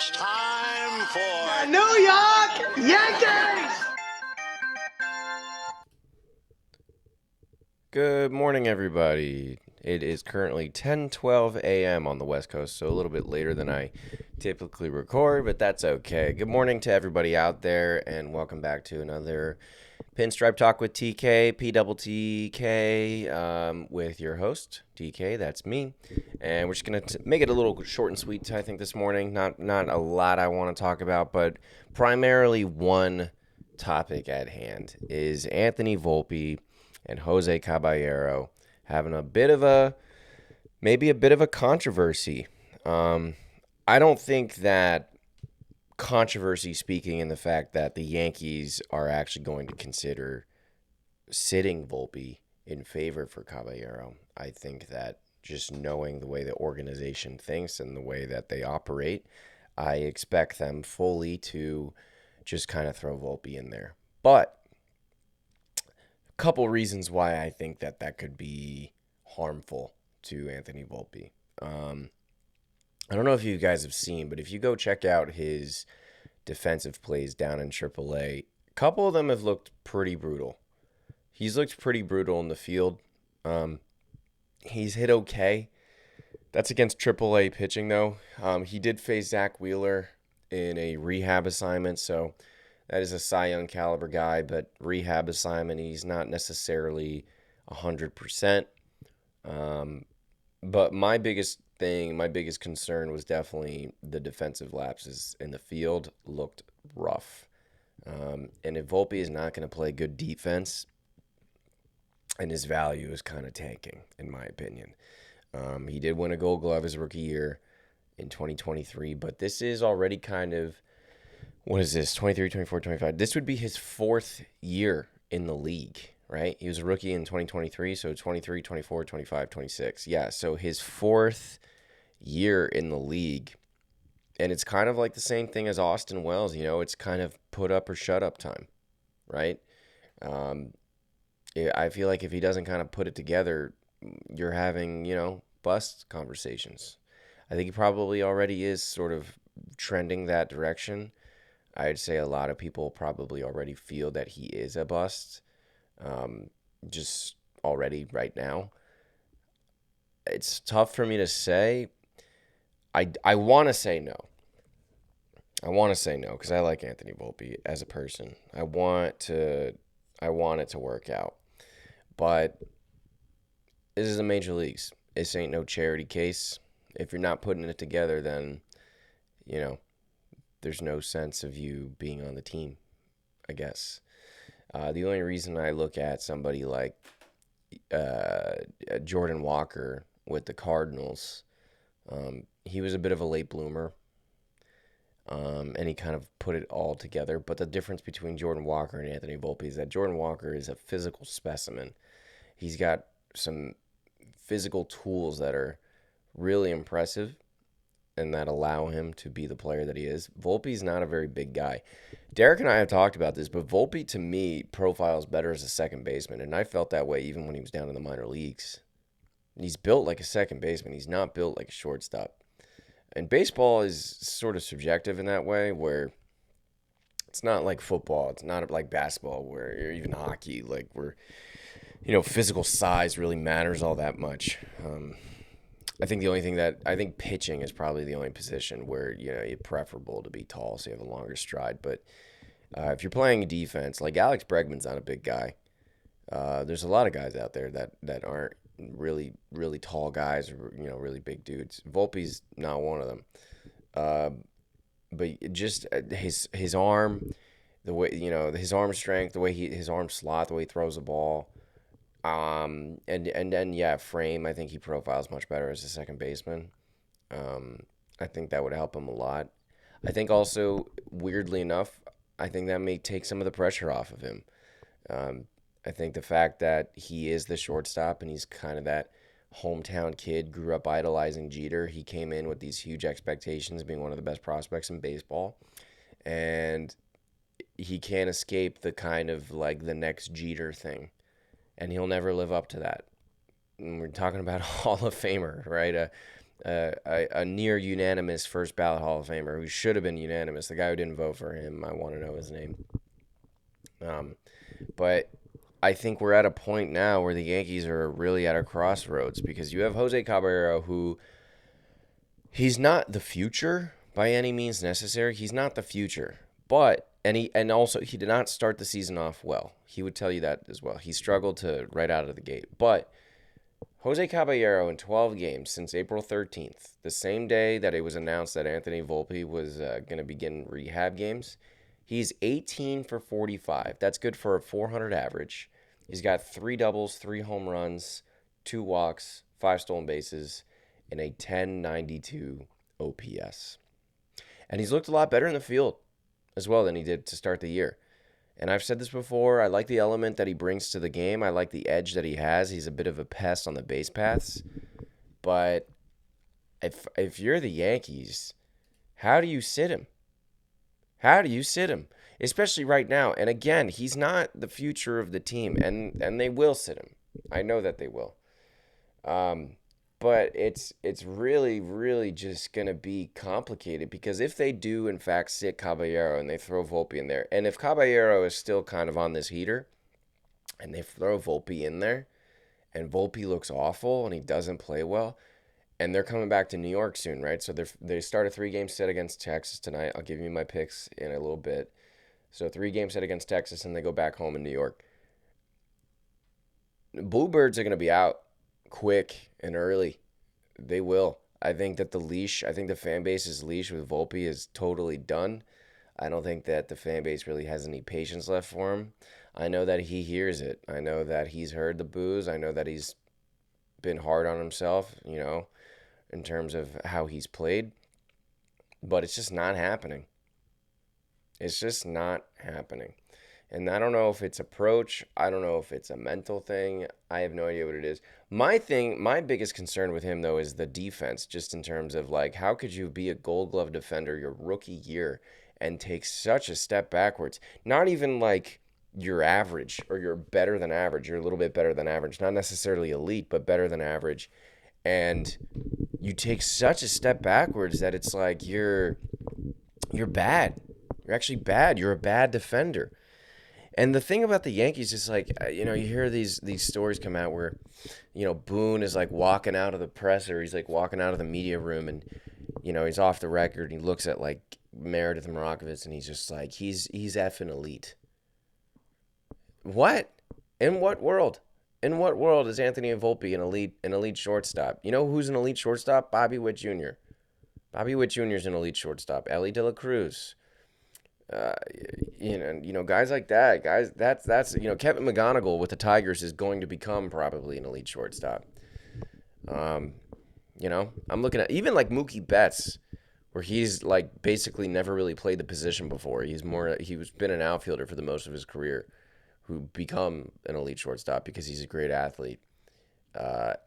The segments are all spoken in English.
It's time for New York Yankees! Good morning, everybody. It is currently 10:12 a.m. on the West Coast, so a little bit later than I typically record, but that's okay. Good morning to everybody out there, and welcome back to another Pinstripe Talk with TK, PTTK, with your host, TK, that's me. And we're just going to make it a little short and sweet, I think, this morning. Not a lot I want to talk about, but primarily one topic at hand is Anthony Volpe and Jose Caballero having maybe a bit of a controversy. I don't think that controversy speaking in the fact that the Yankees are actually going to consider sitting Volpe in favor for Caballero. I think that just knowing the way the organization thinks and the way that they operate, I expect them fully to just kind of throw Volpe in there. But couple reasons why I think that could be harmful to Anthony Volpe. I don't know if you guys have seen, but if you go check out his defensive plays down in AAA, a couple of them have looked pretty brutal. He's looked pretty brutal in the field. He's hit okay. That's against AAA pitching, though. He did face Zach Wheeler in a rehab assignment, so that is a Cy Young caliber guy, but rehab assignment, he's not necessarily 100%. But my biggest concern was definitely the defensive lapses in the field looked rough. And if Volpe is not going to play good defense, and his value is kind of tanking, in my opinion. He did win a Gold Glove his rookie year in 2023, but this is already kind of, what is this, 23, 24, 25? This would be his fourth year in the league, right? He was a rookie in 2023, so 23, 24, 25, 26. Yeah, so his fourth year in the league. And it's kind of like the same thing as Austin Wells, it's kind of put up or shut up time, right? I feel like if he doesn't kind of put it together, you're having, bust conversations. I think he probably already is sort of trending that direction. I'd say a lot of people probably already feel that he is a bust, just already right now. It's tough for me to say. I want to say no. I want to say no because I like Anthony Volpe as a person. I want it to work out. But this is the major leagues. This ain't no charity case. If you're not putting it together, then, there's no sense of you being on the team, I guess. The only reason I look at somebody like Jordan Walker with the Cardinals, he was a bit of a late bloomer, and he kind of put it all together. But the difference between Jordan Walker and Anthony Volpe is that Jordan Walker is a physical specimen. He's got some physical tools that are really impressive and that allow him to be the player that he is. Volpe's not a very big guy. Derek and I have talked about this, but Volpe, to me, profiles better as a second baseman, and I felt that way even when he was down in the minor leagues. He's built like a second baseman. He's not built like a shortstop. And baseball is sort of subjective in that way, where it's not like football. It's not like basketball, or even hockey, like where, physical size really matters all that much. I think pitching is probably the only position where, it's preferable to be tall so you have a longer stride. But if you're playing defense, like Alex Bregman's not a big guy. There's a lot of guys out there that aren't really, really tall guys or, really big dudes. Volpe's not one of them. But just his arm, the way, his arm strength, the way his arm slot, the way he throws the ball. And then frame. I think he profiles much better as a second baseman. I think that would help him a lot. I think also, weirdly enough, I think that may take some of the pressure off of him. I think the fact that he is the shortstop and he's kind of that hometown kid, grew up idolizing Jeter. He came in with these huge expectations, being one of the best prospects in baseball, and he can't escape the kind of like the next Jeter thing. And he'll never live up to that. And we're talking about a Hall of Famer, right? a near unanimous first ballot Hall of Famer who should have been unanimous. The guy who didn't vote for him, I want to know his name. But I think we're at a point now where the Yankees are really at a crossroads because you have Jose Caballero, who he's not the future by any means necessary. He's not the future, but and also he did not start the season off well. He would tell you that as well. He struggled to right out of the gate, but Jose Caballero in 12 games since April 13th, the same day that it was announced that Anthony Volpe was going to begin rehab games, he's 18 for 45. That's good for a 400 average. He's got 3 doubles, 3 home runs, 2 walks, 5 stolen bases, and a 1092 OPS. And he's looked a lot better in the field as well than he did to start the year. And I've said this before, I like the element that he brings to the game. I like the edge that he has. He's a bit of a pest on the base paths. But if you're the Yankees, how do you sit him? How do you sit him? Especially right now. And again, he's not the future of the team. And they will sit him. I know that they will. But it's really, really just going to be complicated because if they do, in fact, sit Caballero and they throw Volpe in there, and if Caballero is still kind of on this heater and they throw Volpe in there and Volpe looks awful and he doesn't play well, and they're coming back to New York soon, right? So they start a 3-game set against Texas tonight. I'll give you my picks in a little bit. So 3-game set against Texas and they go back home in New York. Bluebirds are going to be out quick and early. They will. I think that the fan base's leash with Volpe is totally done. I don't think that the fan base really has any patience left for him. I know that he hears it. I know that he's heard the boos. I know that he's been hard on himself, in terms of how he's played. But it's just not happening. It's just not happening. And I don't know if it's approach. I don't know if it's a mental thing. I have no idea what it is. My biggest concern with him, though, is the defense, just in terms of, how could you be a Gold Glove defender your rookie year and take such a step backwards? Not even, you're average or you're better than average. You're a little bit better than average. Not necessarily elite, but better than average. And you take such a step backwards that it's you're bad. You're actually bad. You're a bad defender. And the thing about the Yankees is you hear these stories come out where, Boone is walking out of the presser. He's walking out of the media room and, he's off the record. And he looks at Meredith Marakovitz and he's just he's effing elite. What? In what world? In what world is Anthony Volpe an elite shortstop? You know who's an elite shortstop? Bobby Witt Jr. Bobby Witt Jr. is an elite shortstop. Ellie De La Cruz. Guys like that, that's Kevin McGonigal with the Tigers is going to become probably an elite shortstop. I'm looking at even Mookie Betts, where he's basically never really played the position before. He's been an outfielder for the most of his career, who become an elite shortstop because he's a great athlete.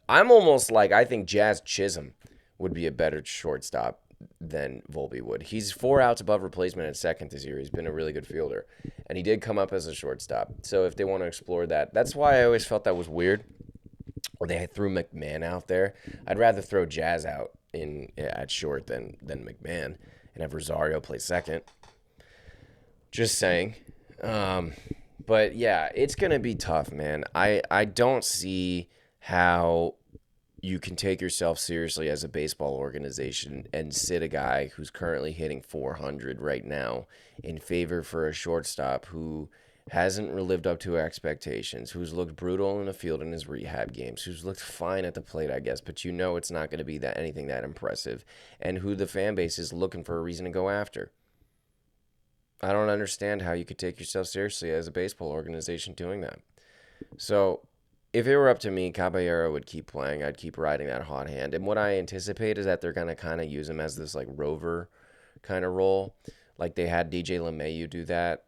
I'm almost I think Jazz Chisholm would be a better shortstop than Volpe would. He's 4 outs above replacement at second this year. He's been a really good fielder. And he did come up as a shortstop. So if they want to explore that, that's why I always felt that was weird. Or they threw McMahon out there. I'd rather throw Jazz out at short than McMahon and have Rosario play second. Just saying. But yeah, it's going to be tough, man. I don't see how you can take yourself seriously as a baseball organization and sit a guy who's currently hitting 400 right now in favor for a shortstop who hasn't lived up to expectations, who's looked brutal in the field in his rehab games, who's looked fine at the plate, I guess, but it's not going to be anything that impressive, and who the fan base is looking for a reason to go after. I don't understand how you could take yourself seriously as a baseball organization doing that. So if it were up to me, Caballero would keep playing. I'd keep riding that hot hand. And what I anticipate is that they're going to kind of use him as this rover kind of role. They had DJ LeMahieu do that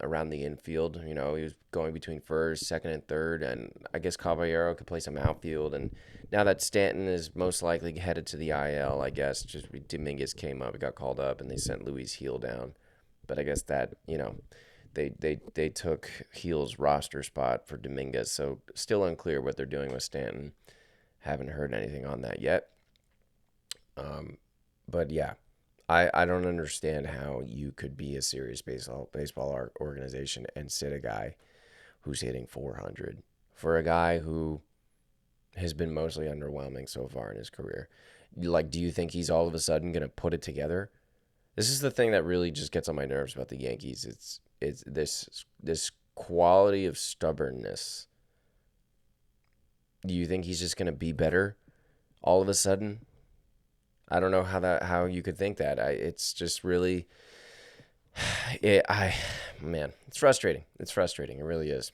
around the infield. He was going between first, second, and third. And I guess Caballero could play some outfield. And now that Stanton is most likely headed to the IL, I guess, just Dominguez came up, got called up, and they sent Luis Heel down. But I guess that, they took Heel's roster spot for Dominguez, so still unclear what they're doing with Stanton. Haven't heard anything on that yet. But yeah, I don't understand how you could be a serious baseball organization and sit a guy who's hitting 400 for a guy who has been mostly underwhelming so far in his career. Like, do you think he's all of a sudden going to put it together? This is the thing that really just gets on my nerves about the Yankees. It's this quality of stubbornness. Do you think he's just going to be better all of a sudden? I don't know how you could think that. It's just really man, it's frustrating. It's frustrating. It really is.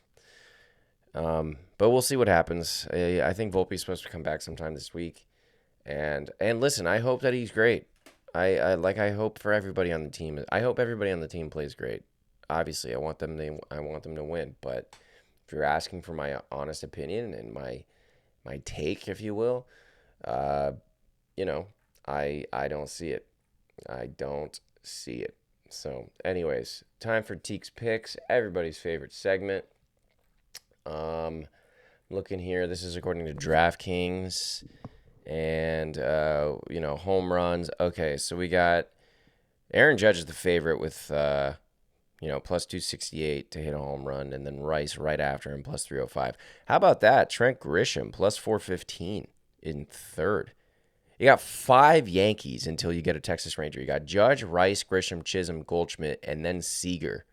But we'll see what happens. I think Volpe's supposed to come back sometime this week. And listen, I hope that he's great. I hope for everybody on the team. I hope everybody on the team plays great. Obviously, I want them to win. But if you're asking for my honest opinion and my take, if you will, you know, I don't see it. I don't see it. So, anyways, time for Teek's Picks, everybody's favorite segment. Looking here, this is according to DraftKings. And, home runs. Okay, so we got Aaron Judge is the favorite with, plus 268 to hit a home run. And then Rice right after him, plus 305. How about that? Trent Grisham, plus 415 in third. You got 5 Yankees until you get a Texas Ranger. You got Judge, Rice, Grisham, Chisholm, Goldschmidt, and then Seager.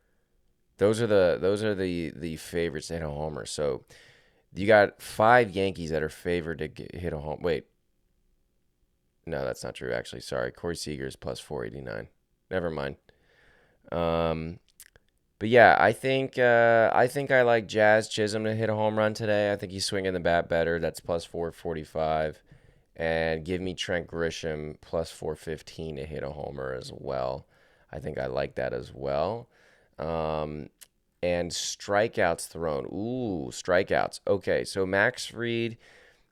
Those are the favorites to hit a homer. So you got 5 Yankees that are favored to hit a home. Wait. No, that's not true, actually. Sorry. Corey Seager is plus 489. Never mind. But yeah, I think I like Jazz Chisholm to hit a home run today. I think he's swinging the bat better. That's plus 445. And give me Trent Grisham plus 415 to hit a homer as well. I think I like that as well. And strikeouts thrown. Ooh, strikeouts. Okay, so Max Fried,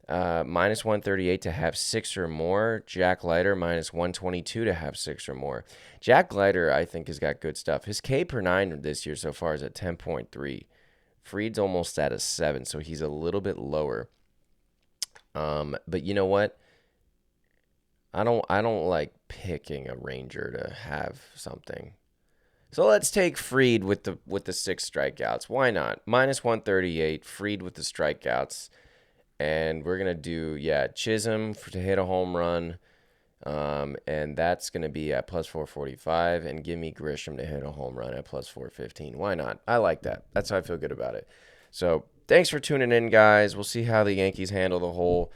minus 138 to have 6 or more. Jack Leiter, minus 122 to have 6 or more. Jack Leiter, I think, has got good stuff. His K per 9 this year so far is at 10.3. Fried's almost at a 7, so he's a little bit lower. But you know what? I don't like picking a Ranger to have something. So let's take Fried with the 6 strikeouts. Why not? Minus 138, Fried with the strikeouts. And we're going to do, Chisholm to hit a home run. And that's going to be at plus 445. And give me Grisham to hit a home run at plus 415. Why not? I like that. That's how I feel good about it. So thanks for tuning in, guys. We'll see how the Yankees handle the whole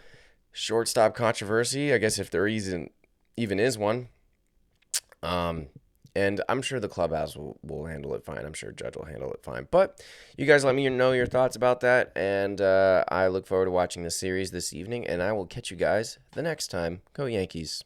shortstop controversy, I guess, if there even is one. And I'm sure the clubhouse will handle it fine. I'm sure Judge will handle it fine. But you guys let me know your thoughts about that. And I look forward to watching the series this evening. And I will catch you guys the next time. Go Yankees.